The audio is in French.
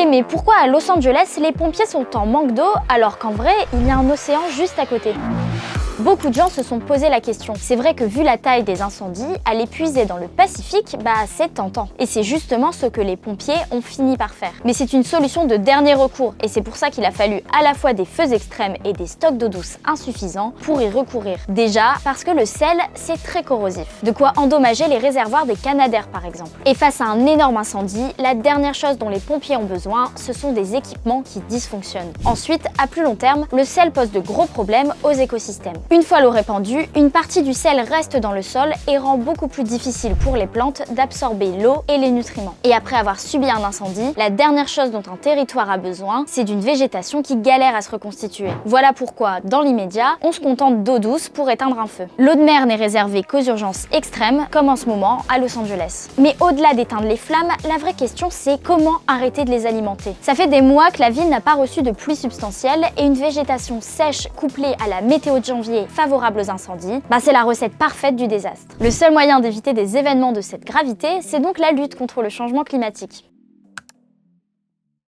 Oui, mais pourquoi à Los Angeles, les pompiers sont en manque d'eau alors qu'en vrai, il y a un océan juste à côté? Beaucoup de gens se sont posé la question. C'est vrai que vu la taille des incendies, aller puiser dans le Pacifique, c'est tentant. Et c'est justement ce que les pompiers ont fini par faire. Mais c'est une solution de dernier recours, et c'est pour ça qu'il a fallu à la fois des feux extrêmes et des stocks d'eau douce insuffisants pour y recourir. Déjà, parce que le sel, c'est très corrosif. De quoi endommager les réservoirs des Canadair par exemple. Et face à un énorme incendie, la dernière chose dont les pompiers ont besoin, ce sont des équipements qui dysfonctionnent. Ensuite, à plus long terme, le sel pose de gros problèmes aux écosystèmes. Une fois l'eau répandue, une partie du sel reste dans le sol et rend beaucoup plus difficile pour les plantes d'absorber l'eau et les nutriments. Et après avoir subi un incendie, la dernière chose dont un territoire a besoin, c'est d'une végétation qui galère à se reconstituer. Voilà pourquoi, dans l'immédiat, on se contente d'eau douce pour éteindre un feu. L'eau de mer n'est réservée qu'aux urgences extrêmes, comme en ce moment à Los Angeles. Mais au-delà d'éteindre les flammes, la vraie question c'est comment arrêter de les alimenter. Ça fait des mois que la ville n'a pas reçu de pluie substantielle et une végétation sèche couplée à la météo de janvier favorable aux incendies, c'est la recette parfaite du désastre. Le seul moyen d'éviter des événements de cette gravité, c'est donc la lutte contre le changement climatique.